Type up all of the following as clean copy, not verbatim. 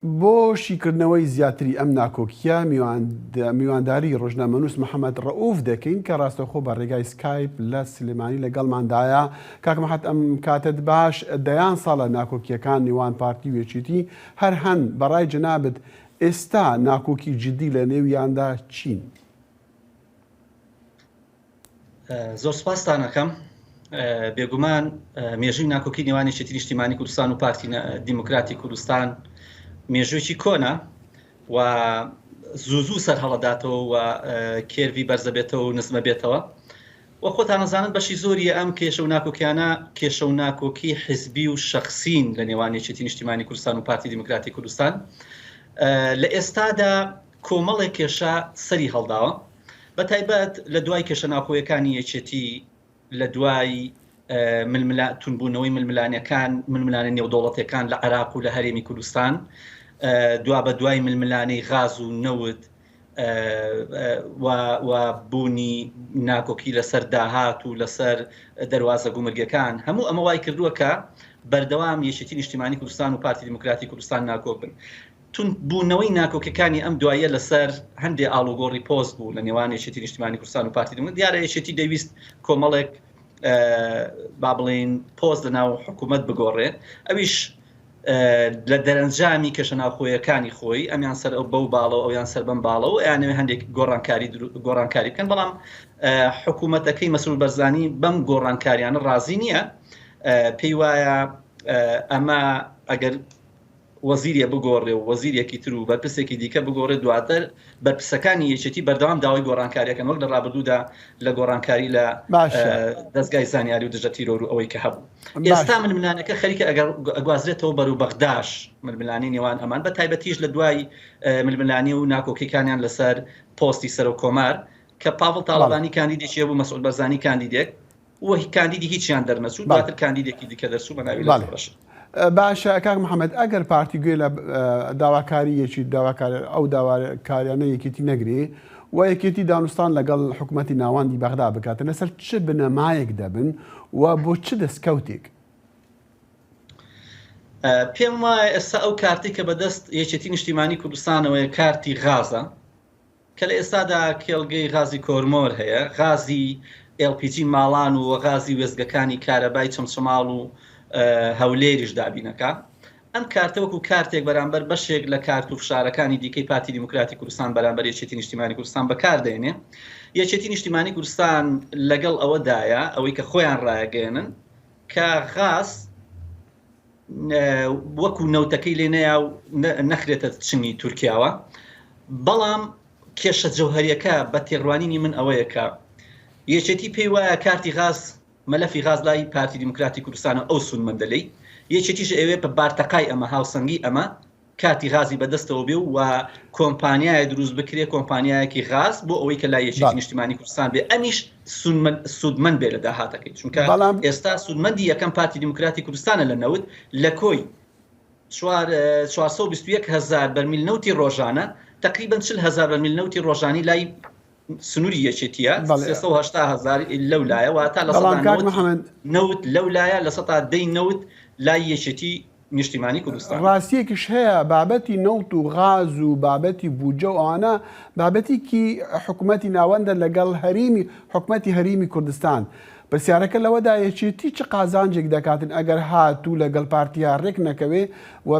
بۆ شیکردنەوەی زیاتری ئەم ناکۆکیە میوانداری ڕۆژنامەنووس محەممەد ڕەئوف دەکەین کە ڕاستەخۆ بە ڕێگای سکایپ لە سلێمانی لەگەڵماندایە. کاک مەحەت، ئەم کاتت باش. دەیان ساڵە ناکۆکیەکان نێوان پارتی وێچیتی هەر هەن بەڕای جەنابەت ئێستا ناکۆکی جدی لە نێویاندا چین؟ زۆر سپاستان دەکەم. بێگومان مێژووی ناکۆکی نێوانی یەکێتی نیشتیمانی کوردستان و پارتی دیموکراتی کوردستان مێژوویەکی کۆنا و زوو سەر هەڵەداتەوە و کێروی بەرزە بێتەوە و نزمە بێتەوە. و خۆتان نەزانن بەشی زۆریە ئەم کێشە و ناکۆکیانە کێشە و ناکۆکی حیزبی و شەخسین لە نێوان یەکێتی نیشتیمانی کوردستان و پارتی دیموکراتی کوردستان. لە ئێستادا کۆمەڵێک کێشە سەری هەڵداوە، بە تایبەت لە دوای کێشە ناخۆیەکانی یەکێتی، لە دوای تونبوونەوەی ململانە نێودەوڵەتیەکان لە عێراق و لە هەرێمی کوردستان، دوا بە دوای ململانەی غاز و نەوت و بوونی ناکۆکی لەسەر داهات و لەسەر دەواازە گومرگەکان، هەموو ئەمە وای کردووە کە بەردەوام یەکێتی نیشتیمانی کوردستان و پارتی دیموکراتی کوردستان ناکۆک بن. تونبوونەوەی ناکۆکەکانی ئەم دوایە لەسەر هەندێک ئاڵوگۆڕی پۆست بوو لە نێوان یەکێتی نیشتیمانی کوردستان و پارتی دیموکراتی. دیارە یەکێتی دەویست کۆمەڵێک با بڵێن پۆست لەناو حکوومەت بگۆڕێ، ئەویش لە دەرەنجامی کێشە ناوخۆیەکانی خۆی ئەمیان سەر بەو باڵەوە ئەویان سەر بەم باڵەوە یانەوێ هەندێک گۆڕانکاری بکەن، بەڵام حکوومەتەکەی مەسئول بەرزانی بەم گۆڕانکاریانە ڕازی نییە. پێی وایە ئەمە ئەگەر وەزیریە بگۆڕێ و وەزیرێکی تر و بەرپرسێکی دیکە بگۆڕێ، دواتر بەرپرسەکانی یەکێتی بەردەوام داوای گۆڕانکاریەکەن، وەک لە ڕابردوودا لە گۆڕانکاری لە دەستگای زانیاری و دژە تیرۆر و ئەوەی کە هەبوو. ئێستا ململانەکە خەریکە ئەگەر ئەگوازرێتەوە بەرەو بەغداش ململانی نێوان ئەمان، بە تایبەتیش لە دوای ململانی و ناکۆکیەکانیان لەسەر پۆستی سەر و کۆمار کە پاڤڵ تاڵەبانی کاندیدێکی بوو، مەسئول بەرزانی کاندیدێک و کاندیدی هیچیان دەرنەچوو، دواتر کاندیدێکی دیکە دەرچوو بە ناوی لەڕەش. باشە کاک محەممەد، ئەگەر پارتی گوێ لە داواکاریەکی ئەو داواکاریانە یەکێتی نەگرێ و یەکێتی دانوستان لەگەڵ حکوومەتی ناوەندی بەغدا بکاتە لەسەر چ بنەمایەک دەبن و بۆ چ دەستکەوتێک؟ پێم وایە ئێستا ئەو کارتی کە بەدەست یەکێتی نیشتیمانی کوردستانەوەی کارتی غازە، کە لە ئێستادا کێڵگەی غازی کۆرمۆر هەیە، غازی LPG ماڵان و غازی وێزگەکانی کارەبای چەمچەماڵ و هەولێریش دابینەکە. ئەم کارتە وەکو کارتێک بەرامبەر بەشێک لە کارت و فشارەکانی دیکەی پارتی دیموکراتی کوردستان بەرامبەر یەکێتی نیشتیمانی کوردستان بەکاردێنێ. یەکێتی نیشتیمانی کوردستان لەگەڵ ئەوەدایە ئەوەی کە خۆیان ڕایەگەێنن کە غاز وەکو نەوتەکەی لێ نەیە و نەخرێتە چنگی تورکیاوە، بەڵام کێشە جەوهەریەکە بە تێڕوانینی من ئەوەیە کە یەکێتی پێی وایە کارتی غاز مەلەفی غاز لای پارتی دیموکراتی کوردستانە ئەو سونمەندەلەی، یەکێتیش ئەوێ بە بارتەقای ئەمە هاوسەنگی ئەمە کارتی غازی بەدەستەوە بێ و کۆمپانیایە دروست بکرێ، کۆمپانیایەکی غاز بۆ ئەوەی کە لای یەکێتی نیشتیمانی کوردستان بێ، ئەمیش سودمەند بێ لە داهاتەکەی، چونکە ئێستا سودمەندی یەکەم پارتی دیموکراتی کوردستانە لە نەوت لە کۆی 421,000 بەرمیل نەوتی ڕۆژانە، تقریباً 40,000 بەرمیل نەوتی ڕۆژانی لای سنووری یەکێتیە، 380,000 لەولایە، واتە لە نەوت لەولایە لە 10 نەوت لای یەکێتی نیشتیمانی کوردستان. ڕاستیەکیش هەیە بابەتی نەوت و غاز و بابەتی بوجە و ئەوانە بابەتێکی حکوومەتی ناوەندە لەگەڵ حکوومەتی هەرێمی کوردستان. پرسیارەکە لەوەدا یەکێتی چ قازانجێک دەکاتن ئەگەر هاتوو لەگەڵ پارتیا ڕێک نەکەوێ و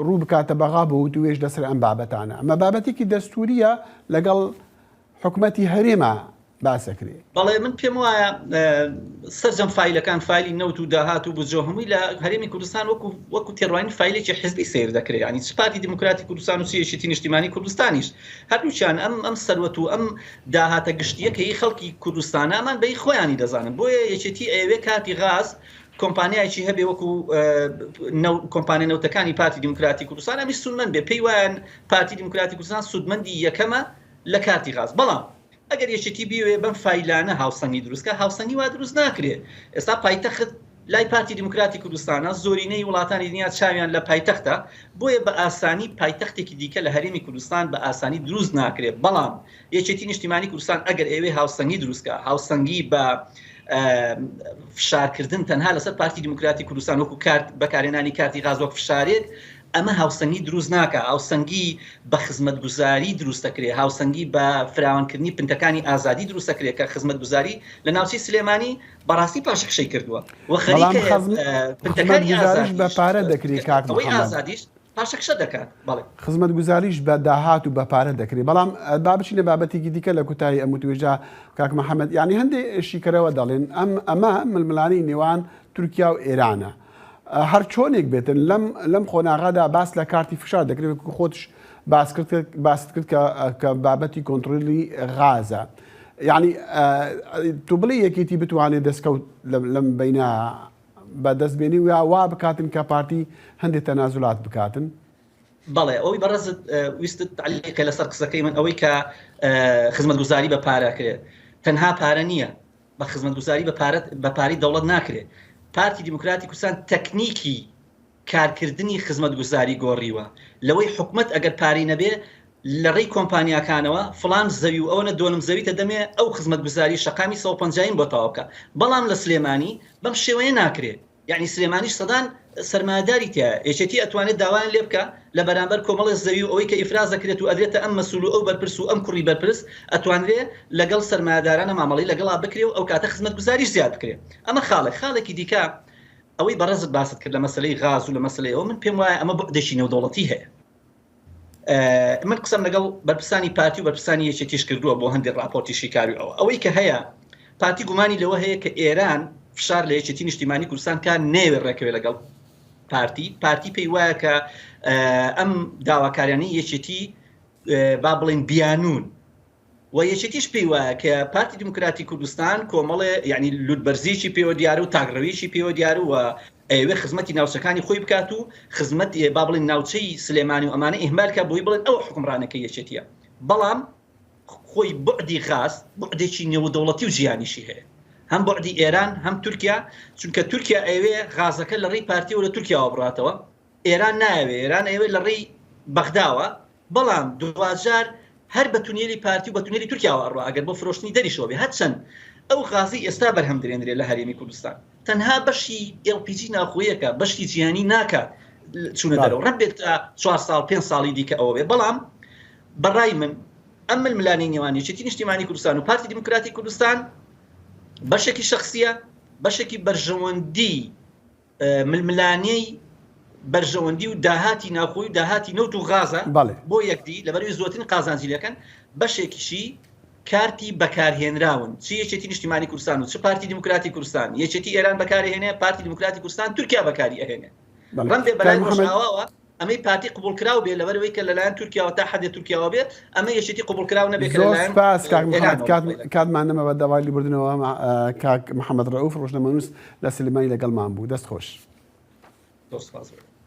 ڕوو بکاتە بەغا بەوت و وێژ لەسەر ئەم بابەتانە. ئەمە بابەتێکی دەستوریە لەگەڵ حکوومەتی هەرێمە باسەکرێ. بەڵێ من پێم وایە سەرجەم فایلەکان فایلی نەوت و داهات و بجۆ هەمووی لە هەرێمی کوردستان وەکو تێڕوانی فایلێکی حزبی سیر دەکرێت، ینی چ پارتی دیموکراتی کوردستان و یەکێتی نیشتیمانی کوردستانیش هەردووچیان ئەم سەروەت و ئەم داهاتە گشتیە کە خەڵکی کوردستانە ئەمان بەی خۆیانی دەزانن. بۆیە یەکێتی ئەوێ کارتی غاز کۆمپانیایکی هەبێ وەکو کۆمپانیا نەوتەکانی پارتی دیموکراتی کوردستان ئەمیش سودمەند بێ. پێی وایە پارتی دیموکراتی کوردستان سودمەندی یەکەمە لە کارتی غاز، بەڵام ئەگەر یەکێتی بیوێ بەم فایلانە هاوسەنگی دروستکە، هاوسەنگی وا دروست ناکرێت. ئێستا پایتەخت لای پارتی دیموکراتی کوردستانە زۆرینەی وڵاتانی دنیا چاویان لە پایتەختە، بۆیە بە ئاسانی پایتەختێکی دیکە لە هەرێمی کوردستان بە ئاسانی دروست ناکرێت. بەڵام یەکێتی نیشتیمانی کوردستان ئەگەر ئێوێ هاوسەنگی دروستکە، هاوسەنگی بە فشارکردن تەنها لەسەر پارتی دیموکراتی کوردستان وەکو کارت بەکارهێنانی کارتی غاز وەک فشارێک ئەمە هاوسەنگی دروست ناکە، هاوسەنگی بە خزمەتگوزاری دروست دەکرێت، هاوسەنگی بە فراوانکردنی پنتەکانی ئازادی دروست دەکرێت کە خزمەتگوزاری لە ناوچەی سلێمانی بەڕاستی پاشەکشەی کردووە و خەریکە پنتەکانی ئازادیش بە پارە دەکرێت کاک ئەوەی ئازادیش پاشەکشە دەکات. بەڵێ خزمەتگوزاریش بە داهات و بە پارە دەکرێت. بەڵام با بچینە بابەتێکی دیکە لە کوتایی ئەم توێژە کاک محەممەد، یعنی هەندێک شیکەرەوە دەڵێن ئەمە ململانی نێوان تورکیا و ئێرانە، هەر چۆنێک بێتن لەم خۆناغادا باس لە کارتی فشار دەکرێت خۆتش باست کرد کە بابەتی کۆنتترۆلی غازە. یعنی تو بڵێ یەکێتی بتوانێت دەستکەوت لەم بینە بەدەستبێنی و وا بکاتن کە پارتی هەندێک تەنازولات بکاتن. بەڵێ ئەوەی بەڕێزت ویستت تعلیقە لەسەر قسەکەی من ئەوەی کە خزمەتگوزاری بە پارەکرێت، تەنها پارە نییە، بە خزمەتگوزاری بە پارەی دەوڵەت ناکرێت. پارتی دیموکراتی کوردستان تەکنیکی کارکردنی خزمەتگوزاری گۆڕیوە، لەوەی حکومت ئەگەر پاری نەبێ لە ڕێی کۆمپانیاکانەوە فلان زەوی و ئەوەنە دۆنم زەویتە دەمێ ئەو خزمەتگوزاری شەقامی 150 بۆ تەواو بکە. بەڵام لە سلێمانی بەم شێوەیە ناکرێت، یعنی سلێمانیش سەدان سەرمایه‌داری تایە، یەکێتی ئەتوانێت داوایان لێ بکە لە بەرامبەر کۆمەڵی زەوی و ئەوەی کە ئیفراز دەکرێت و ئەدرێتە ئەم مەسوول و ئەو بەرپرس و ئەم کوڕی بەرپرس ئەتوانرێت لەگەڵ سەرمایه‌دارانە مامەڵەی لەگەڵا بکرێ و ئەو کاتە خزمەتگوزاریش زیاد بکرێت. ئەمە خاڵێکی دیکە ئەوەی بەڕێزت باست کرد لە مەسلەی غاز و لە مەسلەی ئەوە، من پێم وایە ئەمە بەعدێکی نێودەوڵەتی هەیە. من قسەم لەگەڵ بەرپرسانی پارتی و بەرپرسانی یەکێتیش کردووە بۆ هەندێک راپۆرتی شیکاری ئەوەی کە هەیە پارتی گومانی لەوە هەیە کە ئێران فشار لە یەکێتی نیشتیمانی کوردستان کار نێوێ ڕێکەوێ لەگەڵ پارتی پێی وایە کە ئەم داواکاریانی یەکێتی با بڵێن بیانون و یەکێتیش پێی وایە کە پارتی دیموکراتی کوردستان کۆمەڵێ یعنی لوتبەرزیی پێوە دیارە و تاگڕەویشی پێوە دیارە و ئەوێ خزمەتی ناوچەکانی خۆی بکات و خزمەت با بڵێن ناوچەی سلێمانی و ئەمانە ئیهمالکە بۆی بڵێن ئەو حکومڕانەکە یەکێتیە. بەڵام خۆی بعدی غاز بعدێکی نێودەوڵەتی و ژیانیشی هەیە، هەم بعدی ئێران هەم تورکیا، چونکە تورکیا ئەوێ غازەکە لە ڕێی پارتی و لە تورکیاوە بڕاتەوە، ئێران ناوێ، ئێران ئەوێ لە ڕێی بەغداوە، بەڵام دوجار هەر بە تونێلی پارتی و بە تونێلی تورکیاوە ئەڕوا ئەگەر بۆ فرۆشتنی دەریشەوە بێ. هەرچەند ئەو غازی ئێستا بەرهەم درێنرێت لە هەرێمی کوردستان، تەنها بەشی LPG ناخۆیەکە، بەشی جیهانی ناکات چوونە دەرەوە، ڕەبێت 4 ساڵ 5 ساڵی دیکە ئەوە بێ. بەڵام بەڕای من ئەم ململانی نێوان یەکێتی نیشتیمانی کوردستان و پارتی دیموکراتی کوردستان بەشێکی شخصیە، بەشێکی بەرژەوەندی ململانەی بەرژەوەندی و داهاتی ناوخۆی و داهاتی نەوت و غازە بۆ یەکدی لەبەروی زۆرترین قازانجیلەکەن، بەشێکیشی کارتی بەکارهێنراون، چ یەکێتی نیشتیمانی کوردستان و چ پارتی دیموکراتی کوردستان، یەکێتی ئێران بەکارهێنێ، پارتی دیموکراتی کوردستان تورکیا بەکاری ئەهێنێ. ڕەنگە بەلای ڕۆژئاواوە ئەمەی پارتی قبولکراو بێ لەبەرەوەی کە لەلایەن تورکیاوە تا حدێ تورکیاوە بێت، ئەمە یەکێتی قبولکراو نەبێت کە لەلایەن کاتمان نەمە بە داوای لیبردنەوە. کاک محەممەد ڕەوف ڕۆژنەمەنووس لە سلێمانی لەگەڵمان بوو. دەست خۆش.